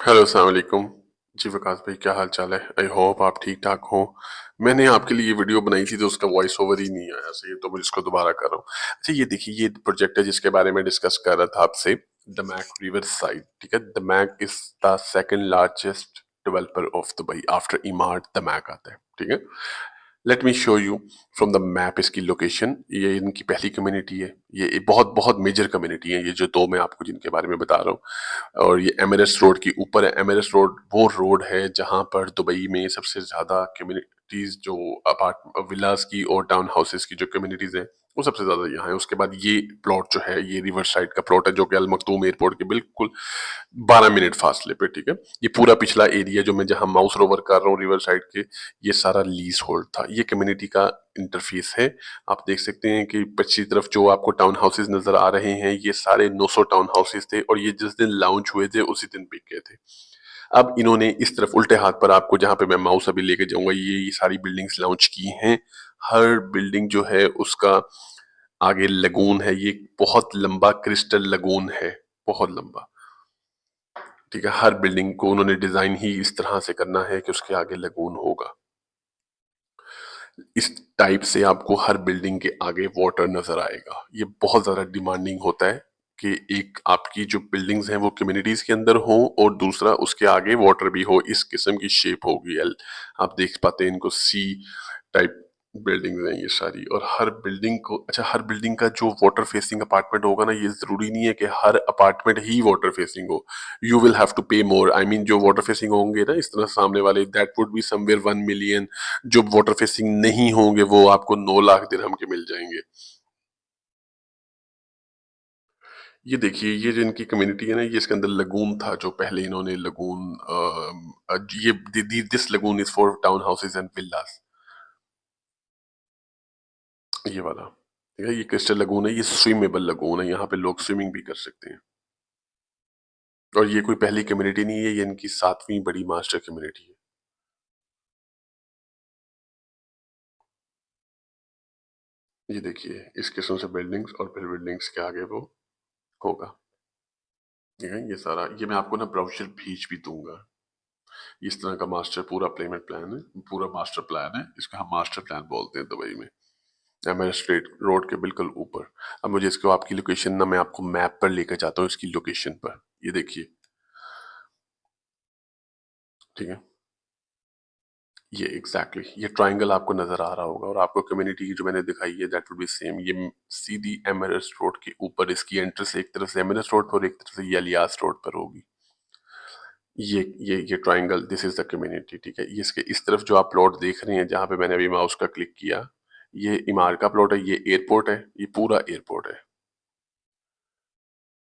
Hello, अस्सलाम वालेकुम। जी, वकास भाई क्या हाल चाल है? आई होप आप ठीक ठाक हो। मैंने आपके लिए ये वीडियो बनाई थी तो उसका वॉइस ओवर ही नहीं आया सही, तो मैं इसको दोबारा कर रहा हूँ। अच्छा, ये देखिए, ये प्रोजेक्ट है जिसके बारे में डिस्कस कर रहा था आपसे, दमैक रिवर साइड। ठीक है, Damac is the second largest developer of Dubai after Emaar. Damac आता है। ठीक है, let me show you from the map इसकी लोकेशन। ये इनकी पहली कम्युनिटी है। ये बहुत बहुत मेजर कम्युनिटी है, ये जो दो मैं आपको जिनके बारे में बता रहा हूँ। और ये एमिरेट्स रोड की ऊपर है। एमिरेट्स रोड वो रोड है जहां पर दुबई में सबसे ज्यादा कम्युनिटीज, जो अपार्ट विलास की और टाउन हाउसेस की जो कम्युनिटीज है, वो सबसे ज्यादा यहाँ है। उसके बाद ये प्लॉट जो है, ये रिवर साइड का प्लॉट है, जो कि अल मखदूम एयरपोर्ट के बिल्कुल 12 मिनट फासले पे। ठीक है, ये पूरा पिछला एरिया जो मैं जहां माउस रोवर कर रहा हूँ रिवर साइड के, ये सारा लीज होल्ड था। ये कम्युनिटी का इंटरफेस है। आप देख सकते हैं कि पश्चिमी तरफ जो आपको टाउन हाउसेस नजर आ रहे हैं, ये सारे 900 टाउन हाउसेस थे, और ये जिस दिन लॉन्च हुए थे उसी दिन बिक गए थे। अब इन्होंने इस तरफ उल्टे हाथ पर, आपको जहां पे मैं माउस अभी लेके जाऊंगा, ये सारी बिल्डिंग्स लॉन्च की हैं। हर बिल्डिंग जो है उसका आगे लगून है। ये बहुत लंबा क्रिस्टल लगून है, बहुत लंबा। ठीक है, हर बिल्डिंग को उन्होंने डिजाइन ही इस तरह से करना है कि उसके आगे लगून होगा। इस टाइप से आपको हर बिल्डिंग के आगे वाटर नजर आएगा। ये बहुत ज्यादा डिमांडिंग होता है कि एक आपकी जो बिल्डिंग्स हैं वो कम्युनिटीज के अंदर हो, और दूसरा उसके आगे वाटर भी हो। इस किस्म की शेप होगी एल। आप देख पाते हैं इनको, सी टाइप बिल्डिंग्स हैं ये सारी। और हर बिल्डिंग को, अच्छा, हर बिल्डिंग का जो वाटर फेसिंग अपार्टमेंट होगा ना, ये जरूरी नहीं है कि हर अपार्टमेंट ही वाटर फेसिंग हो। यू विल हैव टू पे मोर। आई मीन, जो वाटर फेसिंग होंगे ना इस तरह सामने वाले, that would be somewhere 1 million. जो वाटर फेसिंग नहीं होंगे वो आपको 9 लाख दिरहम के मिल जाएंगे। ये देखिए, ये जो इनकी कम्युनिटी है ना, ये इसके अंदर लगून था, जो पहले इन्होंने लगून, ये this lagoon is for town houses and villas. ये वाला, ठीक है, ये क्रिस्टल लगून है, ये स्विमेबल लगून है, यहाँ पे लोग स्विमिंग भी कर सकते हैं। और ये कोई पहली कम्युनिटी नहीं है, ये इनकी 7वीं बड़ी मास्टर कम्युनिटी है। ये देखिए, इस किस्म से बिल्डिंग्स, और फिर बिल्डिंग्स के आगे वो होगा। ठीक है, ये सारा, ये मैं आपको ना ब्राउचर भेज भी दूंगा। इस तरह का मास्टर पूरा पेमेंट प्लान है, पूरा मास्टर प्लान है। इसको हम मास्टर प्लान बोलते हैं दुबई में। एमएल स्ट्रेट रोड के बिल्कुल ऊपर। अब मुझे इसको आपकी लोकेशन ना, मैं आपको मैप पर लेकर जाता हूँ इसकी लोकेशन पर। ये देखिए, ठीक है, ये एग्जैक्टली ये ट्रायंगल आपको नजर आ रहा होगा, और आपको कम्युनिटी की जो मैंने दिखाई है दैट विल बी सेम। ये सीधी एमएलएस रोड के ऊपर इसकी एंट्रेंस एक तरफ से एमएलएस रोड पर और एक तरफ से यलियास रोड पर होगी। ये triangle, this is the community. ठीक है, ये इसके इस तरफ जो आप प्लॉट देख रहे हैं, जहां पे मैंने अभी माउस का क्लिक किया, ये इमार का प्लॉट है, ये एयरपोर्ट है, ये पूरा एयरपोर्ट है।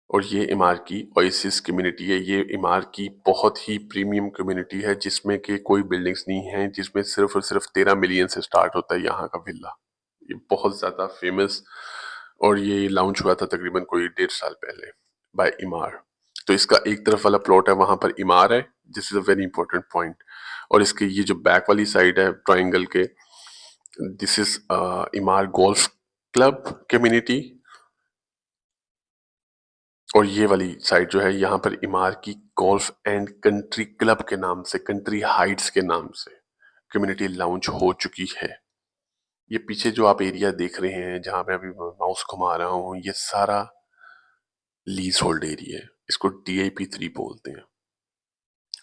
और ये इमार की ओएसिस कम्युनिटी है। ये इमार की बहुत ही प्रीमियम कम्युनिटी है, जिसमें कि कोई बिल्डिंग्स नहीं है, जिसमें सिर्फ और सिर्फ 13 मिलियन से स्टार्ट होता है यहाँ का विला। ये बहुत ज्यादा फेमस, और ये लॉन्च हुआ था तकरीबन कोई 1.5 साल पहले बाय इमार। तो इसका एक तरफ वाला प्लॉट है, वहां पर इमार है, this is a very important point. और इसके ये जो बैक वाली साइड है ट्राइंगल के, this is इमार golf club community. और ये वाली साइड जो है, यहाँ पर इमार की गोल्फ एंड कंट्री क्लब के नाम से, कंट्री हाइट्स के नाम से कम्युनिटी लॉन्च हो चुकी है। ये पीछे जो आप एरिया देख रहे हैं, जहां मैं अभी माउस घुमा रहा हूँ, ये सारा लीज होल्ड एरिया है। इसको DIP3 बोलते हैं।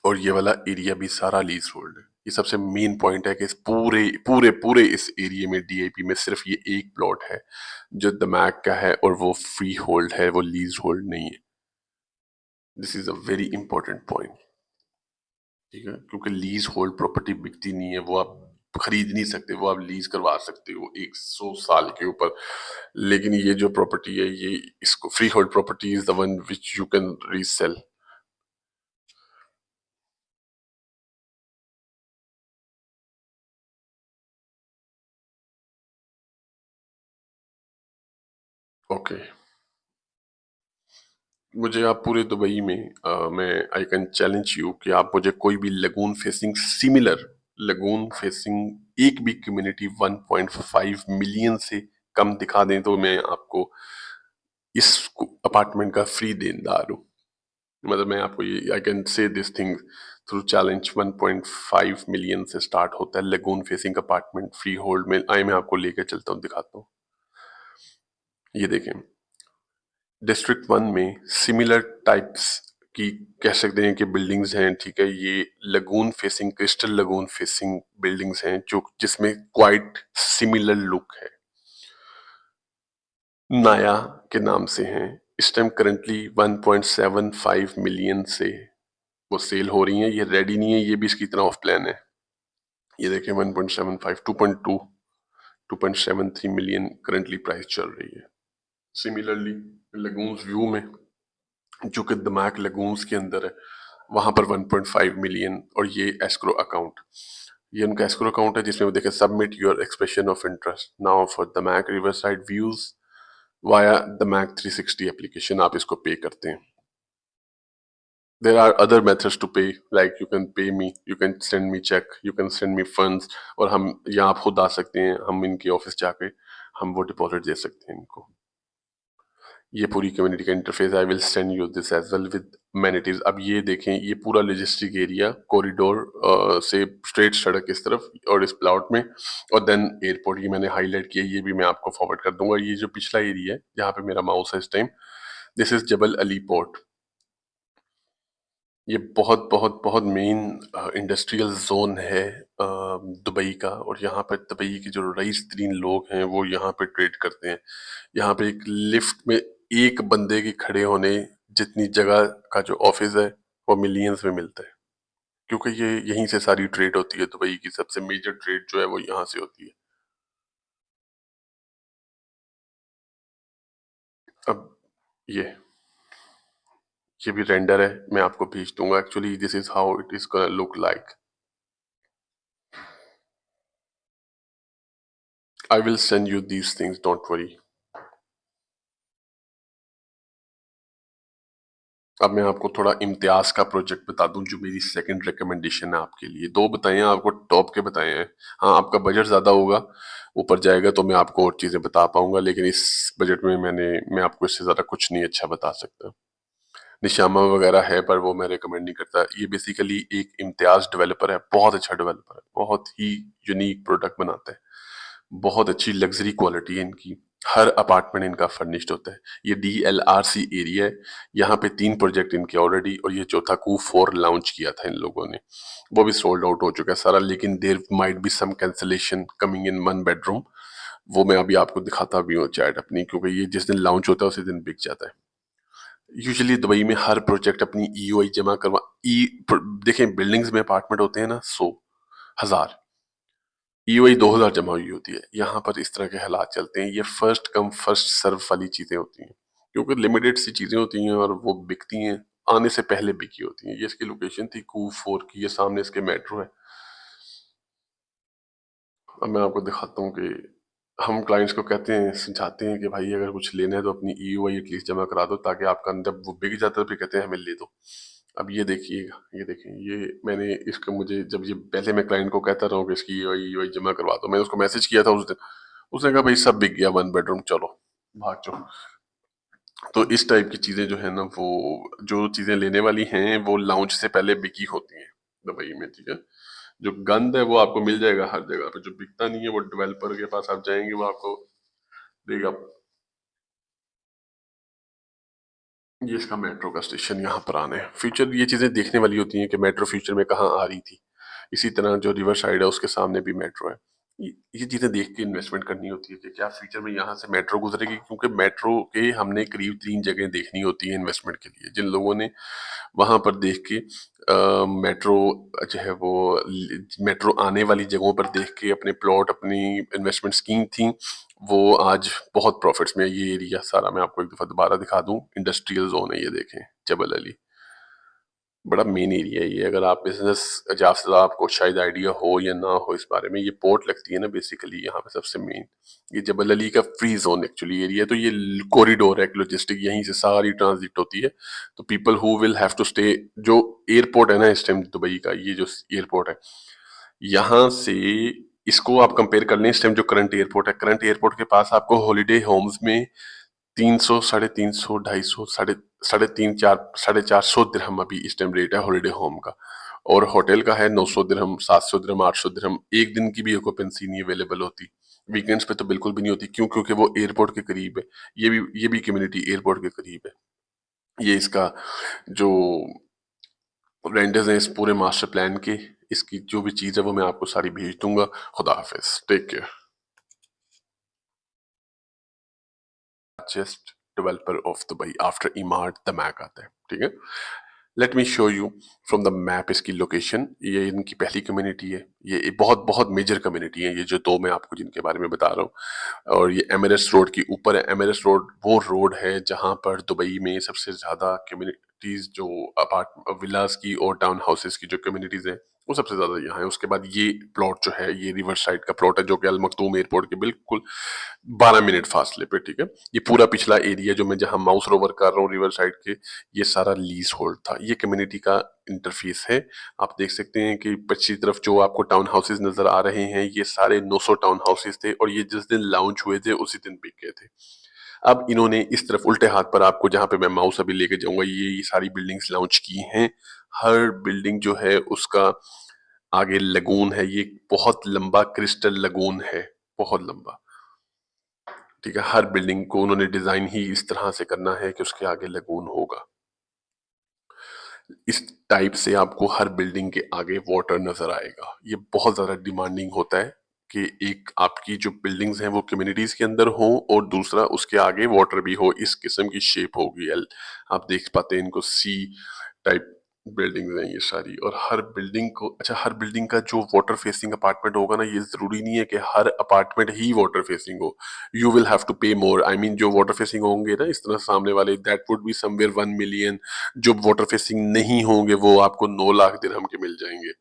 और ये वाला एरिया भी सारा लीज होल्ड है। ये सबसे मेन पॉइंट है कि इस पूरे पूरे पूरे इस एरिया में, DIP में, सिर्फ ये एक प्लॉट है जो दमैक का है, और वो फ्री होल्ड है, वो लीज होल्ड नहीं है। This is a very important point. ठीक है, क्योंकि लीज होल्ड प्रॉपर्टी बिकती नहीं है, वो आप खरीद नहीं सकते, वो आप लीज करवा सकते हो 100 साल के ऊपर। लेकिन ये जो प्रॉपर्टी है, ये इसको free hold property is the one which you can resale. Okay, मुझे आप पूरे दुबई में, मैं आई कैन चैलेंज यू कि आप मुझे कोई भी lagoon facing similar lagoon facing एक भी कम्युनिटी 1.5 मिलियन से कम दिखा दें, तो मैं आपको इस अपार्टमेंट का फ्री देनदार हूँ। मतलब मैं आपको ये I can say this thing through challenge 1.5 million से स्टार्ट होता है lagoon facing apartment free hold में। आई मैं आपको लेकर चलता हूँ, दिखाता हूँ। ये देखें, डिस्ट्रिक्ट 1 में सिमिलर टाइप्स की कह सकते हैं कि बिल्डिंग्स हैं, ठीक है। ये lagoon facing, crystal lagoon facing buildings हैं जो जिसमें क्वाइट सिमिलर लुक है। नाया के नाम से हैं। इस टाइम करंटली 1.75 मिलियन से वो सेल हो रही हैं। ये रेडी नहीं है, ये भी इसकी तरह ऑफ प्लान है। ये देखें 1.75, 2.2, 2.73 मिलियन करंटली प्राइस चल रही है। सिमिलरली लगून्स व्यू में, जो कि दमाक लगून्स के अंदर है, वहां पर 1.5 मिलियन। और ये एस्क्रो अकाउंट, ये उनका एस्क्रो अकाउंट है जिसमें वो देखें submit your expression of interest now for दमाक रिवर साइड व्यूज वाया दमाक 360 एप्लीकेशन। आप इसको पे करते हैं। There are other methods to pay, like you can pay me, you can send me check, you can send me funds, और हम या आप खुद आ सकते हैं, हम इनके ऑफिस जाके हम वो डिपॉजिट दे सकते हैं इनको। ये पूरी कम्युनिटी का interface, I will send you this as well with amenities। अब ये देखें, ये पूरा लॉजिस्टिक एरिया कॉरिडोर से स्ट्रेट सड़क इस तरफ और इस प्लॉट में, और देन एयरपोर्ट। ये मैंने हाईलाइट किया, ये भी मैं आपको फॉरवर्ड कर दूंगा। ये जो पिछला एरिया है जहाँ पे मेरा माउस है इस time, this is Jebel Ali port. ये बहुत बहुत बहुत मेन इंडस्ट्रियल जोन है दुबई का। और यहाँ पर दुबई के जो रईस तरीन लोग हैं वो यहाँ पे ट्रेड करते हैं। यहाँ पे एक लिफ्ट में एक बंदे के खड़े होने जितनी जगह का जो ऑफिस है वो मिलियंस में मिलता है, क्योंकि ये यहीं से सारी ट्रेड होती है। दुबई की सबसे मेजर ट्रेड जो है वो यहाँ से होती है। अब ये ये भी रेंडर है, मैं आपको भेज दूंगा। Actually this is how it is gonna look like. I will send you these things, don't worry. अब मैं आपको थोड़ा इम्तियाज का प्रोजेक्ट बता दूं, जो मेरी सेकंड रिकमेंडेशन है आपके लिए। दो बताए हैं आपको, टॉप के बताए हैं। हाँ, आपका बजट ज्यादा होगा, ऊपर जाएगा तो मैं आपको और चीजें बता पाऊंगा, लेकिन इस बजट में मैं आपको इससे ज्यादा कुछ नहीं अच्छा बता सकता। निशामा वगैरह है पर वो मैं रिकमेंड नहीं करता। ये बेसिकली एक इम्तियाज डेवलपर है, बहुत अच्छा डेवलपर है, बहुत ही यूनिक प्रोडक्ट बनाता है, बहुत अच्छी लग्जरी क्वालिटी है इनकी। हर अपार्टमेंट इनका फर्निश्ड होता है। ये DLRC एरिया है। यहाँ पे 3 प्रोजेक्ट इनके ऑलरेडी, और ये चौथा Q4 लॉन्च किया था इन लोगों ने, वो भी सोल्ड आउट हो चुका है सारा। लेकिन there might be some cancellation coming in 1 bedroom, वो मैं अभी आपको दिखाता भी हूँ चैट अपनी, क्योंकि ये जिस दिन लॉन्च होता है उसी दिन बिक जाता है। यूजुअली दुबई में हर प्रोजेक्ट अपनी EOI जमा करवा ई देखें, बिल्डिंग्स में अपार्टमेंट होते हैं ना 100, 1000, EOI 2000 जमा हुई होती है। यहाँ पर इस तरह के हालात चलते हैं। ये फर्स्ट कम फर्स्ट सर्व वाली चीजें होती हैं, क्योंकि लिमिटेड सी चीजें होती हैं और वो बिकती हैं, आने से पहले बिकी होती हैं। ये इसकी लोकेशन थी Q4 की, ये सामने इसके मेट्रो है। अब मैं आपको दिखाता हूँ कि हम क्लाइंट्स को कहते हैं, समझाते हैं कि भाई अगर कुछ लेना है तो अपनी EOI एटलीस्ट जमा करा दो, ताकि आपका जब वो बिक जाता है फिर कहते हैं हमें ले दो। अब ये देखिएगा, ये देखें, ये मैंने इसका, मुझे जब ये पहले मैं क्लाइंट को कहता रहा हूँ कि इसकी EOI जमा करवा दो, मैंने उसको मैसेज किया था उस दिन, उसने कहा भाई सब बिक गया 1 बेडरूम, चलो भाग जाओ। तो इस टाइप की चीजें जो है ना, वो जो चीजें लेने वाली हैं वो लॉन्च से पहले बिकी होती हैं दुबई में, ठीक है। जो गंद है वो आपको मिल जाएगा हर जगह पे, जो बिकता नहीं है वो डेवलपर के पास आप जाएंगे वो आपको देगा। ये इसका मेट्रो का स्टेशन यहाँ पर आना है। फ्यूचर ये चीजें देखने वाली होती हैं कि मेट्रो फ्यूचर में कहाँ आ रही थी। इसी तरह जो रिवर साइड है उसके सामने भी मेट्रो है। ये चीजें देख के इन्वेस्टमेंट करनी होती है कि क्या फ्यूचर में यहाँ से मेट्रो गुजरेगी, क्योंकि मेट्रो के हमने करीब 3 जगह देखनी होती है इन्वेस्टमेंट के लिए। जिन लोगों ने वहां पर देख के मेट्रो जो है वो मेट्रो आने वाली जगहों पर देख के अपने प्लॉट, अपनी इन्वेस्टमेंट स्कीम थी, वो आज बहुत प्रॉफिट्स में है। ये एरिया सारा मैं आपको एक दफा दोबारा दिखा दूं, इंडस्ट्रियल जोन है ये देखें, जबल अली, बड़ा मेन एरिया है ये। अगर आप बिजनेस जाफजा, आपको शायद आइडिया हो या ना हो इस बारे में, ये पोर्ट लगती है ना बेसिकली यहाँ पे सबसे मेन। ये जबल अली का फ्री जोन एक्चुअली एरिया है। तो ये कॉरिडोर है लॉजिस्टिक, यहीं से सारी ट्रांजिट होती है। तो people who will have to stay, जो एयरपोर्ट है ना इस टाइम दुबई का, ये जो एयरपोर्ट है यहाँ से, इसको आप कंपेयर कर लें इस टाइम जो करंट एयरपोर्ट है, करंट एयरपोर्ट के पास आपको हॉलीडे होम्स में 300, 350, 250, साढ़े तीन चार, 450 दिरहम अभी इस टाइम रेट है हॉलिडे होम का। और होटल का है 900 दिरहम, 700 दिरहम, 800 दिरहम। एक दिन की भी ऑक्यूपेंसी नहीं अवेलेबल होती। वीकेंड्स पे तो बिल्कुल भी नहीं होती। क्यों? क्योंकि वो एयरपोर्ट के करीब है। ये भी कम्युनिटी एयरपोर्ट के करीब है। ये इसका जो रेंडर्स हैं इस पूरे मास्टर प्लान के, इसकी जो भी चीज है वो मैं आपको सारी भेज दूंगा। खुदा हाफिज, take care. Largest developer of Dubai after Emaar Damak आता है, ठीक है। Let me show you from the map इसकी लोकेशन। ये इनकी पहली कम्युनिटी है। ये बहुत बहुत मेजर कम्युनिटी है, ये जो दो मैं आपको जिनके बारे में बता रहा हूँ। और ये एमिरेट्स रोड के ऊपर है। एमिरेट्स रोड वो रोड है जहाँ पर दुबई में सबसे ज्यादा कम्युनिटीज, जो अपार्ट विलास की और टाउन हाउसेस की जो कम्युनिटीज हैं, वो सबसे ज्यादा यहाँ है। उसके बाद ये प्लॉट जो है ये रिवर साइड का प्लॉट है, जो कि अल मखदूम एयरपोर्ट के बिल्कुल 12 मिनट फासले पे, ठीक है। ये पूरा पिछला एरिया जो मैं जहां माउस रोवर कर रहा हूँ रिवर साइड के, ये सारा लीज होल्ड था। ये कम्युनिटी का इंटरफेस है। आप देख सकते हैं कि पश्चिमी तरफ जो आपको टाउन हाउसेस नजर आ रहे हैं, ये सारे 900 टाउन हाउसेस थे, और ये जिस दिन लॉन्च हुए थे उसी दिन बिक गए थे। अब इन्होंने इस तरफ उल्टे हाथ पर आपको, जहां पे मैं माउस अभी लेके जाऊंगा, ये सारी बिल्डिंग्स लॉन्च की हैं। हर बिल्डिंग जो है उसका आगे लगून है। ये बहुत लंबा क्रिस्टल लगून है, बहुत लंबा, ठीक है। हर बिल्डिंग को उन्होंने डिजाइन ही इस तरह से करना है कि उसके आगे लगून होगा। इस टाइप से आपको हर बिल्डिंग के आगे वाटर नजर आएगा। ये बहुत ज्यादा डिमांडिंग होता है कि एक आपकी जो बिल्डिंग्स हैं वो कम्युनिटीज के अंदर हो, और दूसरा उसके आगे वाटर भी हो। इस किस्म की शेप होगी एल। आप देख पाते हैं इनको, सी टाइप बिल्डिंग्स हैं ये सारी। और हर बिल्डिंग को, अच्छा, हर बिल्डिंग का जो वाटर फेसिंग अपार्टमेंट होगा ना, ये जरूरी नहीं है कि हर अपार्टमेंट ही वाटर फेसिंग हो। यू विल हैव टू पे मोर। आई मीन जो वाटर फेसिंग होंगे ना इस तरह सामने वाले, that would be somewhere 1 million. जो वाटर फेसिंग नहीं होंगे वो आपको 9 लाख दिरहम के मिल जाएंगे।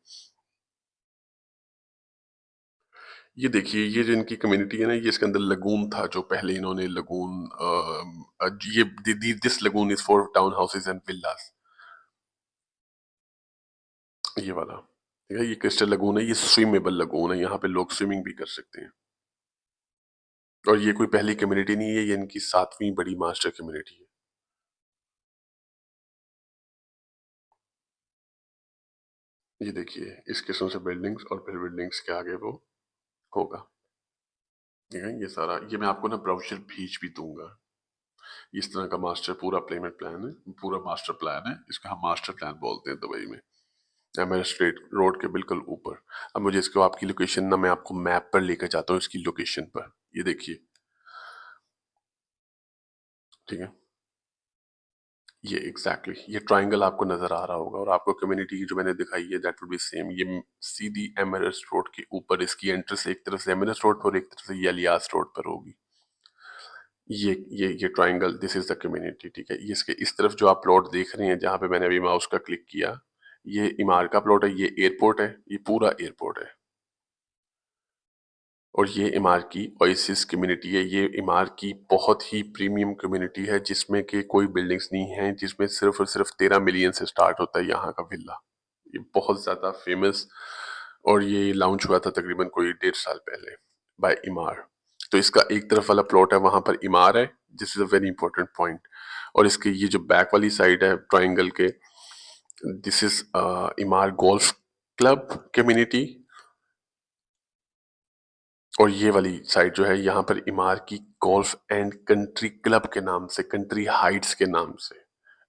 ये देखिए, ये जो इनकी कम्युनिटी है ना, ये इसके अंदर लगून था, जो पहले इन्होंने लगून, ये this lagoon is for town houses and villas. ये वाला, ठीक है। ये क्रिस्टल लगून है, ये स्विमेबल लगून है, यहाँ पे लोग स्विमिंग भी कर सकते हैं। और ये कोई पहली कम्युनिटी नहीं है, ये इनकी 7वीं बड़ी मास्टर कम्युनिटी है। ये देखिए इस किस्म से बिल्डिंग्स, और फिर बिल्डिंग्स के आगे वो होगा, ठीक है। ये सारा, ये मैं आपको ना ब्राउचर भेज भी दूंगा। इस तरह का मास्टर पूरा पेमेंट प्लान है, पूरा मास्टर प्लान है। इसका हम मास्टर प्लान बोलते हैं दुबई में। एमएस स्ट्रेट रोड के बिल्कुल ऊपर। अब मुझे इसको आपकी लोकेशन ना, मैं आपको मैप पर लेकर जाता हूँ इसकी लोकेशन पर। ये देखिए, ठीक है। ये एग्जैक्टली ये ट्रायंगल आपको नजर आ रहा होगा, और आपको कम्युनिटी की जो मैंने दिखाई है दैट विल बी सेम। ये सीधी एमएस रोड के ऊपर इसकी एंट्रेंस एक तरफ से एमएस रोड पर, एक तरफ से ये अलियास रोड पर होगी। ये triangle, this is the community, ठीक है। ये इसके इस तरफ जो आप प्लॉट देख रहे हैं, जहां पे मैंने अभी माउस का क्लिक किया, ये इमार का प्लॉट है। ये एयरपोर्ट है, ये पूरा एयरपोर्ट है। और ये इमार की ओएसिस कम्युनिटी है। ये इमार की बहुत ही प्रीमियम कम्युनिटी है, जिसमें कि कोई बिल्डिंग्स नहीं है, जिसमें सिर्फ और सिर्फ 13 मिलियन से स्टार्ट होता है यहाँ का विला। ये बहुत ज्यादा फेमस, और ये लॉन्च हुआ था तकरीबन कोई 1.5 साल पहले बाय इमार। तो इसका एक तरफ वाला प्लॉट है, वहां पर इमार है। This is a very important point. और इसके ये जो बैक वाली साइड है ट्राइंगल के, this is इमार golf club community. और ये वाली साइड जो है, यहाँ पर इमार की गोल्फ एंड कंट्री क्लब के नाम से, कंट्री हाइट्स के नाम से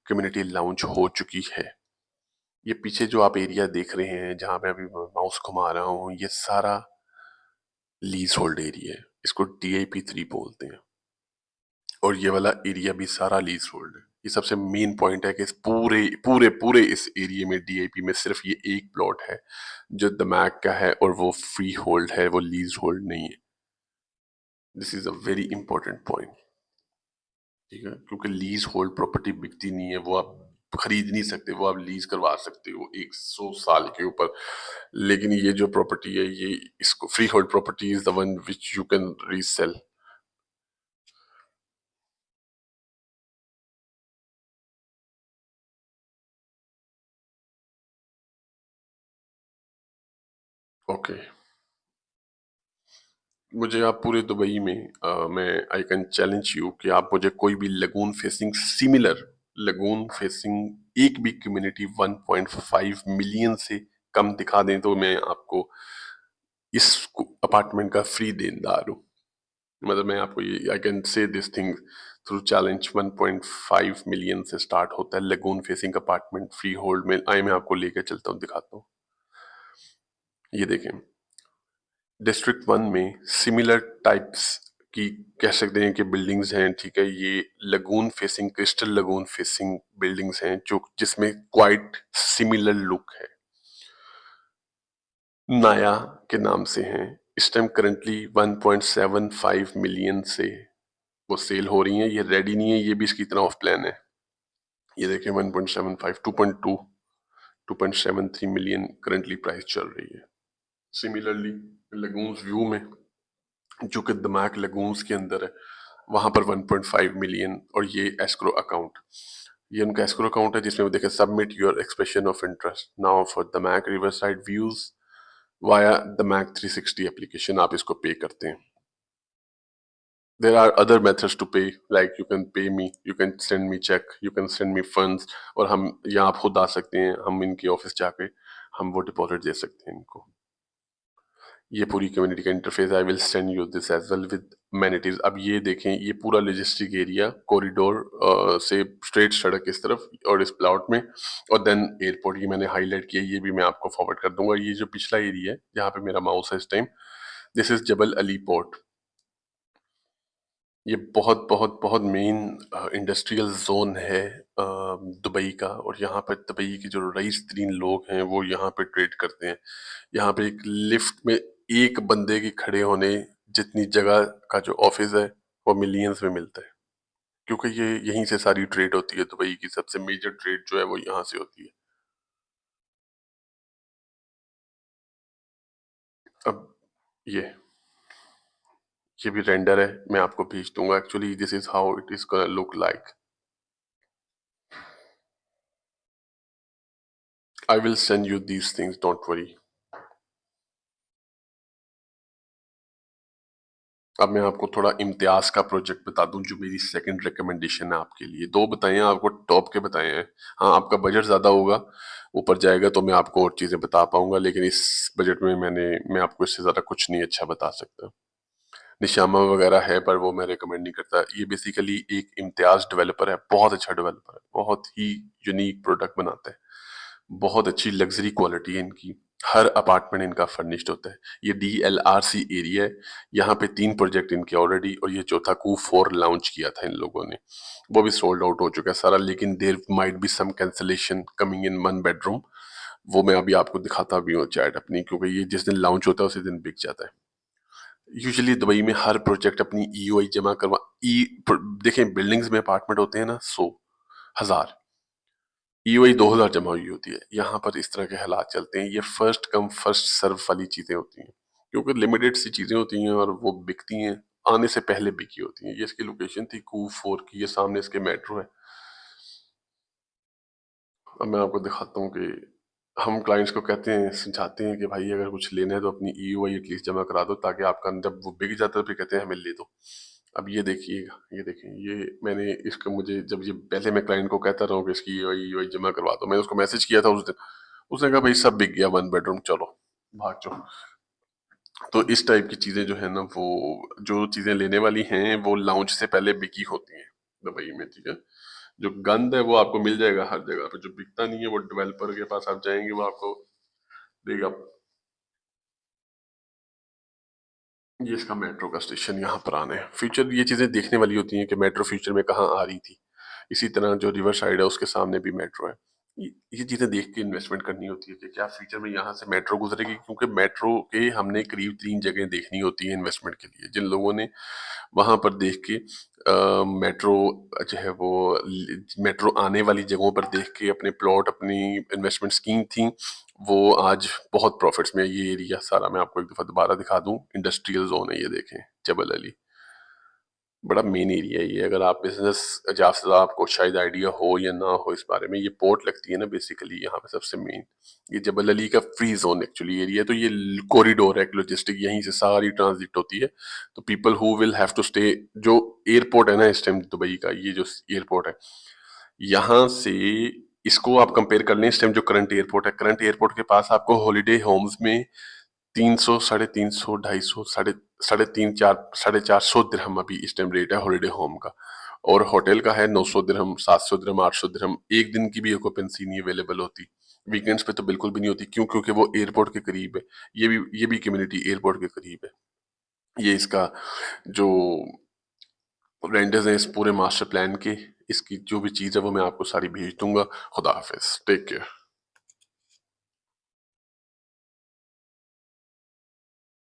कम्युनिटी लॉन्च हो चुकी है। ये पीछे जो आप एरिया देख रहे हैं, जहां मैं अभी माउस घुमा रहा हूँ, ये सारा लीज होल्ड एरिया है। इसको DIP 3 बोलते हैं। और ये वाला एरिया भी सारा लीज होल्ड है। ये सबसे मेन पॉइंट है कि इस पूरे पूरे पूरे इस एरिया में DIP में सिर्फ ये एक प्लॉट है जो दमैक का है, और वो फ्री होल्ड है, वो लीज होल्ड नहीं है। This is a very important point, ठीक है। क्योंकि लीज होल्ड प्रॉपर्टी बिकती नहीं है, वो आप खरीद नहीं सकते, वो आप लीज करवा सकते हो 100 साल के ऊपर। लेकिन ये जो प्रॉपर्टी है, ये इसको free hold property is the one which you can resale. Okay, मुझे आप पूरे दुबई में मैं आई कैन चैलेंज यू कि आप मुझे कोई भी lagoon facing similar lagoon facing एक भी कम्युनिटी 1.5 मिलियन से कम दिखा दें तो मैं आपको इस अपार्टमेंट का फ्री देनदार हूँ। मतलब मैं आपको ये I can say this thing through challenge 1.5 million से स्टार्ट होता है lagoon facing apartment free hold में। आई मैं आपको लेके चलता हूँ, दिखाता हूँ। ये देखें, डिस्ट्रिक्ट वन में सिमिलर टाइप्स की कह सकते हैं कि बिल्डिंग्स हैं, ठीक है। ये lagoon facing, crystal lagoon facing buildings हैं जो जिसमें क्वाइट सिमिलर लुक है। नाया के नाम से हैं। इस टाइम करंटली 1.75 मिलियन से वो सेल हो रही हैं। ये रेडी नहीं है, ये भी इसकी तरह ऑफ प्लान है। ये देखिए 1.75, 2.2, 2.73 मिलियन करंटली प्राइस चल रही है। सिमिलरली लगून्स व्यू में जो कि दमाक लगून्स के अंदर है, वहां पर 1.5 मिलियन। और ये एस्क्रो अकाउंट, ये उनका एस्क्रो अकाउंट है जिसमें वो देखें submit your expression of interest now for दमाक रिवर साइड व्यूज वाया दमाक 360 एप्लीकेशन। आप इसको पे करते हैं। There are other methods to pay, like you can pay me, you can send me check, you can send me funds, और हम यहाँ आप खुद आ सकते हैं, हम इनके ऑफिस जाके हम वो डिपॉजिट दे सकते हैं इनको। ये पूरी कम्युनिटी का interface, I will send you this as well with amenities। अब ये देखें, ये पूरा लॉजिस्टिक एरिया कॉरिडोर से स्ट्रेट सड़क इस तरफ और इस प्लॉट में, और देन एयरपोर्ट। ये मैंने हाईलाइट किया, ये भी मैं आपको फॉरवर्ड कर दूंगा। ये जो पिछला एरिया है जहाँ पे मेरा माउस है इस time, this is Jebel Ali port. ये बहुत बहुत बहुत मेन इंडस्ट्रियल जोन है दुबई का। और यहाँ पर दुबई के जो रईस तरीन लोग हैं वो यहाँ पे ट्रेड करते हैं। यहाँ पे एक लिफ्ट में एक बंदे के खड़े होने जितनी जगह का जो ऑफिस है वो मिलियंस में मिलता है, क्योंकि ये यहीं से सारी ट्रेड होती है। दुबई की सबसे मेजर ट्रेड जो है वो यहाँ से होती है। अब ये ये भी रेंडर है, मैं आपको भेज दूंगा। Actually this is how it is gonna look like. I will send you these things, don't worry. अब मैं आपको थोड़ा इम्तियाज का प्रोजेक्ट बता दूं जो मेरी सेकंड रिकमेंडेशन है आपके लिए। दो बताए हैं आपको, टॉप के बताए हैं। हाँ, आपका बजट ज्यादा होगा, ऊपर जाएगा तो मैं आपको और चीजें बता पाऊंगा, लेकिन इस बजट में मैं आपको इससे ज्यादा कुछ नहीं अच्छा बता सकता। निशामा वगैरह है पर वो मैं रिकमेंड नहीं करता। ये बेसिकली एक इम्तियाज डेवलपर है, बहुत अच्छा डेवलपर है, बहुत ही यूनिक प्रोडक्ट बनाता है, बहुत अच्छी लग्जरी क्वालिटी है इनकी। हर अपार्टमेंट इनका फर्निश्ड होता है। ये DLRC एरिया है। यहाँ पे 3 प्रोजेक्ट इनके ऑलरेडी, और ये चौथा Q4 लॉन्च किया था इन लोगों ने। वो भी सोल्ड आउट हो चुका है सारा, लेकिन there might be some cancellation coming in 1 bedroom. वो मैं अभी आपको दिखाता भी हूँ चैट अपनी, क्योंकि ये जिस दिन लॉन्च होता है उसी दिन बिक जाता है। यूजुअली दुबई में हर प्रोजेक्ट अपनी EOI जमा करवा ई देखें, बिल्डिंग्स में अपार्टमेंट होते हैं ना 100, 1000, EOI 2000 जमा हुई होती है। यहाँ पर इस तरह के हालात चलते हैं। ये फर्स्ट कम फर्स्ट सर्व वाली चीजें होती हैं, क्योंकि लिमिटेड सी चीजें होती हैं और वो बिकती हैं, आने से पहले बिकी होती हैं। ये इसकी लोकेशन थी Q4 की, ये सामने इसके मेट्रो है। अब मैं आपको दिखाता हूँ कि हम क्लाइंट्स को कहते हैं, समझाते हैं कि भाई अगर कुछ लेना है तो अपनी EOI एटलीस्ट जमा करा दो, ताकि आपका जब वो बिक जाता है तो फिर कहते हैं हमें ले दो। अब ये देखिएगा, ये देखिए, ये मैंने इसका, मुझे जब ये पहले मैं क्लाइंट को कहता रहा हूँ कि इसकी EOI जमा करवा दो, मैंने उसको मैसेज किया था उस दिन, उसने कहा भाई सब बिक गया 1 बेडरूम, चलो भाग जाओ। तो इस टाइप की चीजें जो है ना, वो जो चीजें लेने वाली हैं वो लॉन्च से पहले बिकी होती हैं दुबई में, ठीक है। जो गंद है वो आपको मिल जाएगा हर जगह पे, जो बिकता नहीं है वो डेवलपर के पास आप जाएंगे वो आपको देगा। ये इसका मेट्रो का स्टेशन यहाँ पर आना है। फ्यूचर ये चीजें देखने वाली होती हैं कि मेट्रो फ्यूचर में कहाँ आ रही थी। इसी तरह जो रिवर साइड है उसके सामने भी मेट्रो है। ये चीजें देख के इन्वेस्टमेंट करनी होती है कि क्या फ्यूचर में यहाँ से मेट्रो गुजरेगी, क्योंकि मेट्रो के हमने करीब 3 जगह देखनी होती है इन्वेस्टमेंट के लिए। जिन लोगों ने वहां पर देख के मेट्रो जो है वो मेट्रो आने वाली जगहों पर देख के अपने प्लॉट, अपनी इन्वेस्टमेंट स्कीम थी, वो आज बहुत प्रॉफिट्स में है। ये एरिया सारा मैं आपको एक दफा दोबारा दिखा दूं, इंडस्ट्रियल जोन है, ये देखें जबल अली। बड़ा मेन एरिया है ये। अगर आप बिजनेस इजाज़त आपको शायद आइडिया हो या ना हो इस बारे में, ये पोर्ट लगती है ना बेसिकली यहाँ पे सबसे मेन। ये जबल अली का फ्री जोन एक्चुअली एरिया है, तो ये कॉरिडोर है लॉजिस्टिक, यहीं से सारी ट्रांजिट होती है। तो people who will have to stay, जो एयरपोर्ट है ना इस टाइम दुबई का, ये जो एयरपोर्ट है यहाँ से, इसको आप कंपेयर कर लें इस टाइम जो करंट एयरपोर्ट है, करंट एयरपोर्ट के पास आपको हॉलिडे होम्स में 300, 350, 250, साढ़े तीन चार, 450 दिरहम अभी इस टाइम रेट है हॉलिडे होम का। और होटल का है 900 दिरहम, 700 दिरहम, 800 दिरहम। एक दिन की भी ऑक्यूपेंसी नहीं अवेलेबल होती। वीकेंड्स पे तो बिल्कुल भी नहीं होती, क्यों? क्योंकि वो एयरपोर्ट के करीब है। ये भी कम्युनिटी एयरपोर्ट के करीब है। ये इसका जो रेंडर्स हैं इस पूरे मास्टर प्लान के, इसकी जो भी चीज़ है वो मैं आपको सारी भेज दूंगा। खुदा हाफिज, टेक केयर।